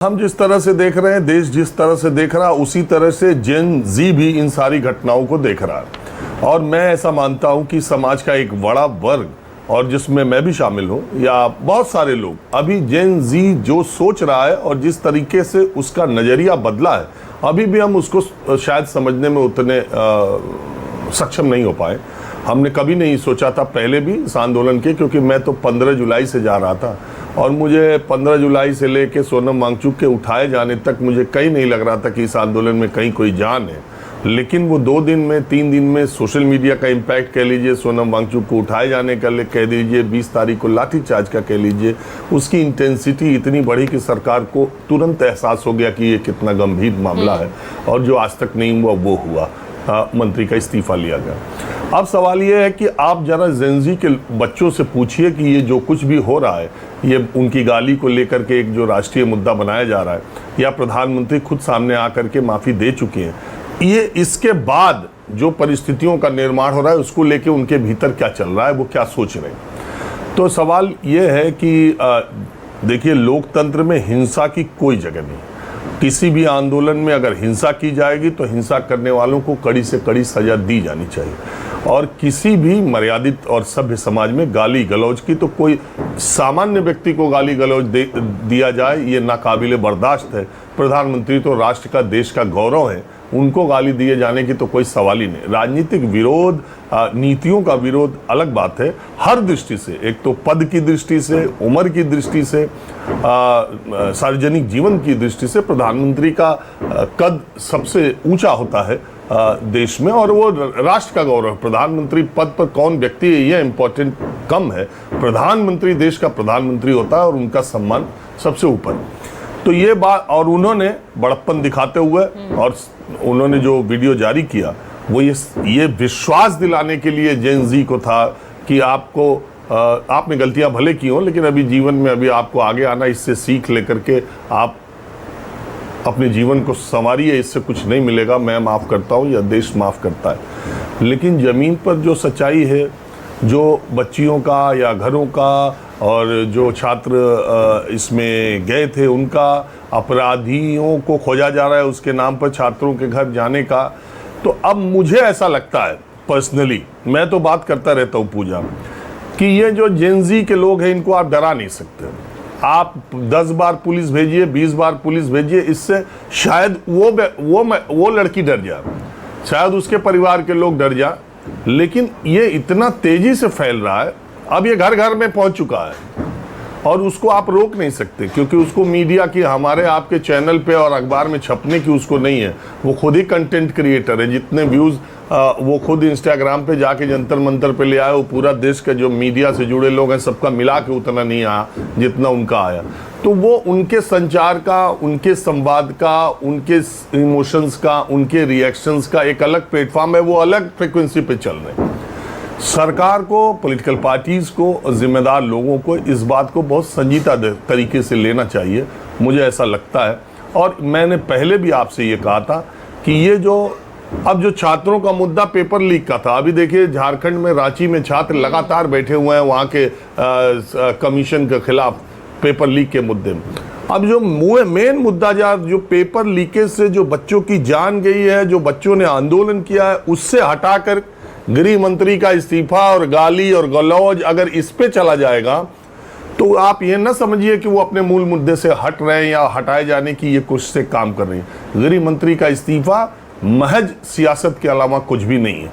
हम जिस तरह से देख रहे हैं, देश जिस तरह से देख रहा है, उसी तरह से जेन जी भी इन सारी घटनाओं को देख रहा है। और मैं ऐसा मानता हूं कि समाज का एक बड़ा वर्ग, और जिसमें मैं भी शामिल हूं, या बहुत सारे लोग, अभी जेन जी जो सोच रहा है और जिस तरीके से उसका नज़रिया बदला है, अभी भी हम उसको शायद समझने में उतने सक्षम नहीं हो पाए। हमने कभी नहीं सोचा था पहले भी इस आंदोलन के, क्योंकि मैं तो 15 जुलाई से जा रहा था और मुझे 15 जुलाई से लेके सोनम वांगचुक के उठाए जाने तक मुझे कहीं नहीं लग रहा था कि इस आंदोलन में कहीं कोई जान है। लेकिन वो 2 दिन में, 3 दिन में सोशल मीडिया का इम्पैक्ट कह लीजिए, सोनम वांगचुक को उठाए जाने का कह दीजिए, 20 तारीख को लाठीचार्ज का कह लीजिए, उसकी इंटेंसिटी इतनी बढ़ी कि सरकार को तुरंत एहसास हो गया कि ये कितना गंभीर मामला है, और जो आज तक नहीं हुआ वो हुआ। मंत्री का इस्तीफा लिया गया। अब सवाल ये है कि आप जरा जेनजी के बच्चों से पूछिए कि ये जो कुछ भी हो रहा है, ये उनकी गाली को लेकर के एक जो राष्ट्रीय मुद्दा बनाया जा रहा है, या प्रधानमंत्री खुद सामने आकर के माफ़ी दे चुके हैं, ये इसके बाद जो परिस्थितियों का निर्माण हो रहा है उसको लेके उनके भीतर क्या चल रहा है, वो क्या सोच रहे हैं। तो सवाल ये है कि देखिए, लोकतंत्र में हिंसा की कोई जगह नहीं। किसी भी आंदोलन में अगर हिंसा की जाएगी तो हिंसा करने वालों को कड़ी से कड़ी सजा दी जानी चाहिए, और किसी भी मर्यादित और सभ्य समाज में गाली गलौज की, तो कोई सामान्य व्यक्ति को गाली गलौज दिया जाए ये नाकाबिले बर्दाश्त है। प्रधानमंत्री तो राष्ट्र का, देश का गौरव है, उनको गाली दिए जाने की तो कोई सवाल ही नहीं। राजनीतिक विरोध, नीतियों का विरोध अलग बात है, हर दृष्टि से, एक तो पद की दृष्टि से, उम्र की दृष्टि से, सार्वजनिक जीवन की दृष्टि से प्रधानमंत्री का कद सबसे ऊंचा होता है देश में, और वो राष्ट्र का गौरव। प्रधानमंत्री पद पर कौन व्यक्ति है ये इम्पोर्टेंट कम है, प्रधानमंत्री देश का प्रधानमंत्री होता है और उनका सम्मान सबसे ऊपर। तो ये बात, और उन्होंने बड़प्पन दिखाते हुए, और उन्होंने जो वीडियो जारी किया वो ये विश्वास दिलाने के लिए जेन जी को था कि आपने गलतियां भले की हों, लेकिन अभी जीवन में अभी आपको आगे आना, इससे सीख लेकर के आप अपने जीवन को संवारिए, इससे कुछ नहीं मिलेगा, मैं माफ़ करता हूँ या देश माफ़ करता है। लेकिन ज़मीन पर जो सच्चाई है, जो बच्चियों का या घरों का, और जो छात्र इसमें गए थे उनका, अपराधियों को खोजा जा रहा है उसके नाम पर छात्रों के घर जाने का, तो अब मुझे ऐसा लगता है पर्सनली, मैं तो बात करता रहता हूँ पूजा, कि ये जो जेनजी के लोग हैं इनको आप डरा नहीं सकते। आप 10 बार पुलिस भेजिए, 20 बार पुलिस भेजिए, इससे शायद वो लड़की डर जाए, शायद उसके परिवार के लोग डर जाए, लेकिन ये इतना तेजी से फैल रहा है, अब ये घर घर में पहुंच चुका है, और उसको आप रोक नहीं सकते, क्योंकि उसको मीडिया की, हमारे आपके चैनल पे और अखबार में छपने की उसको नहीं है। वो खुद ही कंटेंट क्रिएटर है, जितने व्यूज़ वो खुद इंस्टाग्राम पे जाके जंतर मंतर पे ले आए, वो पूरा देश का जो मीडिया से जुड़े लोग हैं सबका मिला के उतना नहीं आया जितना उनका आया। तो वो उनके संचार का, उनके संवाद का, उनके इमोशंस का, उनके रिएक्शंस का एक अलग प्लेटफॉर्म है, वो अलग फ्रिक्वेंसी पे चल रहे हैं। सरकार को, पॉलिटिकल पार्टीज़ को, जिम्मेदार लोगों को इस बात को बहुत संजीदा तरीके से लेना चाहिए, मुझे ऐसा लगता है। और मैंने पहले भी आपसे ये कहा था कि ये अब जो छात्रों का मुद्दा पेपर लीक का था, अभी देखिए झारखंड में, रांची में छात्र लगातार बैठे हुए हैं वहाँ के कमीशन के खिलाफ पेपर लीक के मुद्दे में। अब जो मेन मुद्दा जो पेपर लीकेज से जो बच्चों की जान गई है, जो बच्चों ने आंदोलन किया है, उससे हटाकर गृह मंत्री का इस्तीफा और गाली और गलौज अगर इस पे चला जाएगा, तो आप ये ना समझिए कि वो अपने मूल मुद्दे से हट रहे हैं या हटाए जाने की ये कोशिश से काम कर रहे हैं। गृह मंत्री का इस्तीफा महज सियासत के अलावा कुछ भी नहीं है,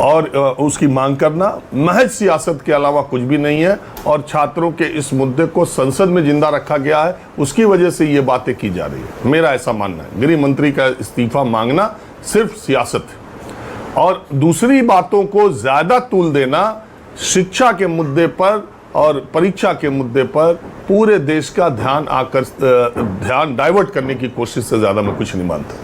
और उसकी मांग करना महज सियासत के अलावा कुछ भी नहीं है, और छात्रों के इस मुद्दे को संसद में जिंदा रखा गया है, उसकी वजह से ये बातें की जा रही है। मेरा ऐसा मानना है, गृह मंत्री का इस्तीफा मांगना सिर्फ सियासत है, और दूसरी बातों को ज़्यादा तूल देना, शिक्षा के मुद्दे पर और परीक्षा के मुद्दे पर पूरे देश का ध्यान डाइवर्ट करने की कोशिश से ज़्यादा मैं कुछ नहीं मानता।